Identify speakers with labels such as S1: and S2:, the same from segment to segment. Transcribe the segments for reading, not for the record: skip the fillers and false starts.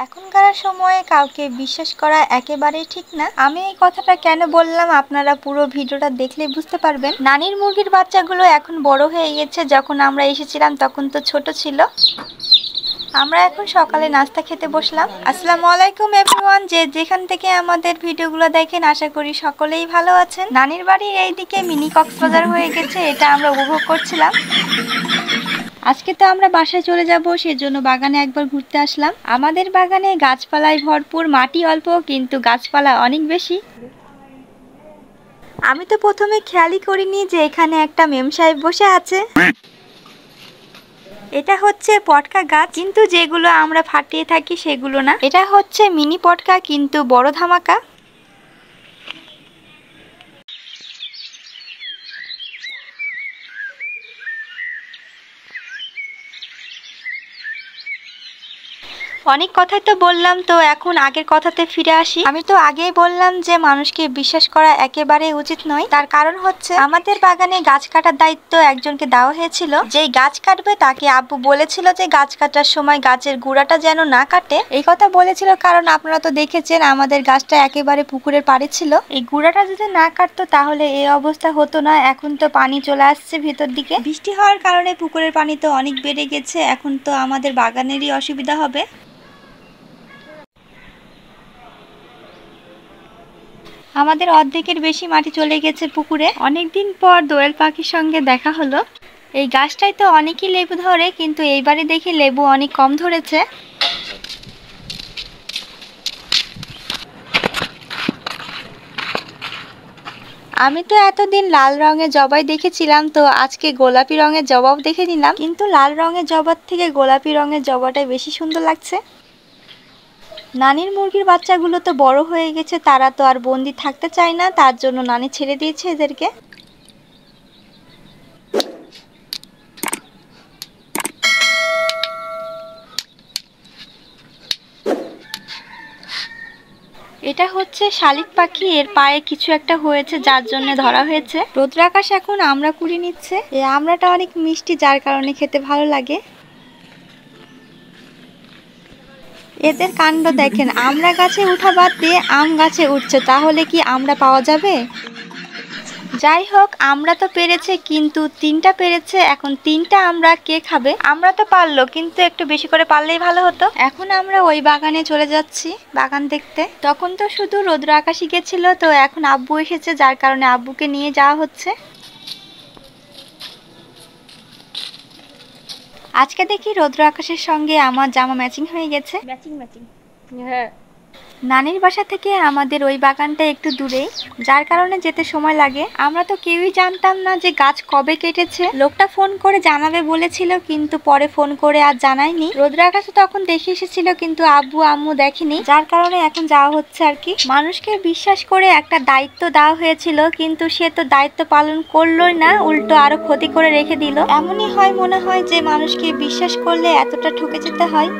S1: এখনকার সময়ে কাউকে বিশ্বাস করা একেবারেই ঠিক না। আমি এই কথাটা কেন বললাম আপনারা পুরো ভিডিওটা দেখলেই বুঝতে পারবেন। নানির মুরগির বাচ্চাগুলো এখন বড় হয়ে গেছে, যখন আমরা এসেছিলাম তখন তো ছোট ছিল। আমরা এখন সকালে নাস্তা খেতে বসলাম। আসসালামু আলাইকুম এভরিওয়ান, যে যেখান থেকে আমাদের ভিডিওগুলো দেখেন আশা করি সকলেই ভালো আছেন। নানির বাড়ির এইদিকে মিনি কক্সবাজার হয়ে গেছে, এটা আমরা উপভোগ করছিলাম। আজকে তো আমরা বাসায় চলে যাব, সেজন্য বাগানে একবার ঘুরতে আসলাম। আমাদের বাগানে গাছপালায় ভরপুর, মাটি অল্প কিন্তু গাছপালা অনেক বেশি। আমি তো প্রথমে খেয়ালই করিনি যে এখানে একটা মেম সাহেব বসে আছে। এটা হচ্ছে পটকা গাছ, কিন্তু যেগুলো আমরা ফাটিয়ে থাকি সেগুলো না। এটা হচ্ছে মিনি পটকা কিন্তু বড় ধামাকা। অনেক কথাই তো বললাম, তো এখন আগের কথাতে ফিরে আসি। আমি তো আগেই বললাম যে মানুষকে বিশ্বাস করা একেবারে উচিত নয়। তার কারণ হচ্ছে আমাদের বাগানে গাছ কাটার দায়িত্ব একজনকে দেওয়া হয়েছিল। যেই গাছ কাটবে তাকে আব্বু বলেছিল যে গাছ কাটার সময় গাছের গুড়াটা যেন না কাটে। এই কথা বলেছিল কারণ আপনারা তো দেখেছেন আমাদের গাছটা একেবারে পুকুরের পাড়ে ছিল। এই গুড়াটা যদি না কাটতো তাহলে এই অবস্থা হতো না। এখন তো পানি চলে আসছে ভিতর দিকে, বৃষ্টি হওয়ার কারণে পুকুরের পানি তো অনেক বেড়ে গেছে। এখন তো আমাদের বাগানেরই অসুবিধা হবে। আমাদের অর্ধেকের বেশি মাটি চলে গেছে পুকুরে। অনেকদিন পর দোয়েল পাখির সঙ্গে দেখা হলো। এই গাছটায় তো অনেকই লেবু ধরে, কিন্তু এইবারে দেখি লেবু অনেক কম ধরেছে। আমি তো এতদিন লাল রঙের জবাই দেখেছিলাম, তো আজকে গোলাপি রঙের জবাব দেখে নিলাম। কিন্তু লাল রঙের জবার থেকে গোলাপি রঙের জবাটাই বেশি সুন্দর লাগছে। নানির মুরগির বাচ্চাগুলো তো বড় হয়ে গেছে, তারা তো আর বন্দি থাকতে চায় না, তার জন্য নানি ছেড়ে দিয়েছে এদেরকে। এটা হচ্ছে শালিক পাখি, এর পায়ে কিছু একটা হয়েছে যার জন্য ধরা হয়েছে। রৌদ্র আকাশ এখন আমরা কুড়ি নিচ্ছে। এই আমড়াটা অনেক মিষ্টি, যার কারণে খেতে ভালো লাগে। এদের কাণ্ড দেখেন, আমরা গাছে উঠা বাদ দিয়ে আম গাছে উঠছে, তাহলে কি আমরা পাওয়া যাবে? যাই হোক, আমরা তো পেরেছে, কিন্তু 3টা পেরেছে। এখন 3টা আমরা কে খাবে? আমরা তো পারলো, কিন্তু একটু বেশি করে পারলেই ভালো হতো। এখন আমরা ওই বাগানে চলে যাচ্ছি বাগান দেখতে। তখন তো শুধু রৌদ্র আকাশই গেছিল, তো এখন আব্বু এসেছে, যার কারণে আব্বুকে নিয়ে যাওয়া হচ্ছে। আজকে দেখি রৌদ্র আকাশের সঙ্গে আমার জামা ম্যাচিং হয়ে গেছে। Matching matching. হ্যাঁ। নানির বাসা থেকে আমাদের ওই বাগানটা একটু দূরেই, যার কারণে যেতে সময় লাগে। আমরা তো কেউই জানতাম না যে গাছ কবে কেটেছে। লোকটা ফোন করে জানাবে বলেছিল, কিন্তু পরে ফোন করে আর জানায়নি। রৌদ্র আকাশে তখন দেখে এসেছিল, কিন্তু আব্বু আম্মু দেখেনি, যার কারণে এখন যাওয়া হচ্ছে আর কি। মানুষকে বিশ্বাস করে একটা দায়িত্ব দেওয়া হয়েছিল, কিন্তু সে তো দায়িত্ব পালন করলোই না, উল্টো আরো ক্ষতি করে রেখে দিল। এমনই হয় মনে হয় যে মানুষকে বিশ্বাস করলে এতটা ঠকে যেতে হয়।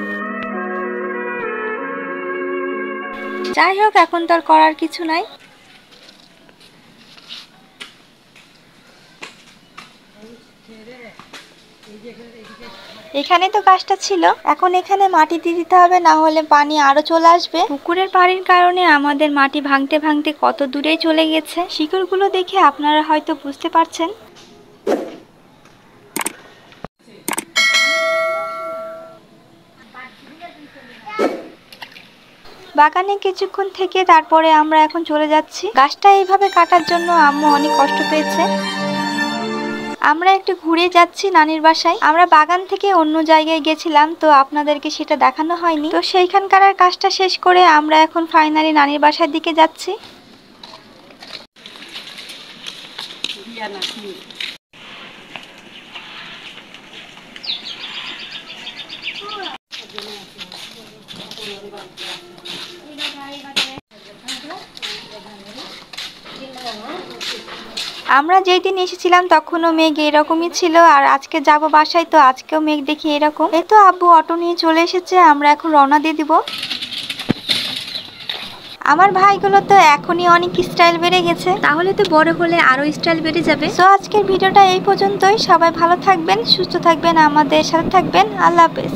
S1: যাই হোক, এখন তো আর করার কিছু নাই। এখানে তো গাছটা ছিল, এখন এখানে মাটি দিয়ে দিতে হবে, না হলে পানি আরো চলে আসবে। পুকুরের পানির কারণে আমাদের মাটি ভাঙতে ভাঙতে কত দূরেই চলে গেছে। শিকড়গুলো দেখে আপনারা হয়তো বুঝতে পারছেন। বাগানে কিছুক্ষণ থেকে তারপরে আমরা এখন চলে যাচ্ছি। গাছটা এইভাবে কাটার জন্য আম্মু অনেক কষ্ট পেয়েছে। আমরা একটু ঘুরে যাচ্ছি নানির বাসায়। আমরা বাগান থেকে অন্য জায়গায় গেছিলাম, তো আপনাদেরকে সেটা দেখানো হয়নি। তো সেইখানকার কাজটা শেষ করে আমরা এখন ফাইনালি নানির বাসার দিকে যাচ্ছি। আমরা যেই দিন এসেছিলাম তখনও মেঘ এরকমই ছিল, আর আজকে যাব বাসায়, তো আজকেও মেঘ দেখি এরকম। এই তো আব্বু অটো নিয়ে চলে এসেছে, আমরা এখন রওনা দিয়ে দিব। আমার ভাইগুলো তো এখনই অনেক স্টাইল বেড়ে গেছে, তাহলে তো বড় হলে আরো স্টাইল বেড়ে যাবে। তো আজকের ভিডিওটা এই পর্যন্তই। সবাই ভালো থাকবেন, সুস্থ থাকবেন, আমাদের সাথে থাকবেন। আল্লাহ হাফেজ।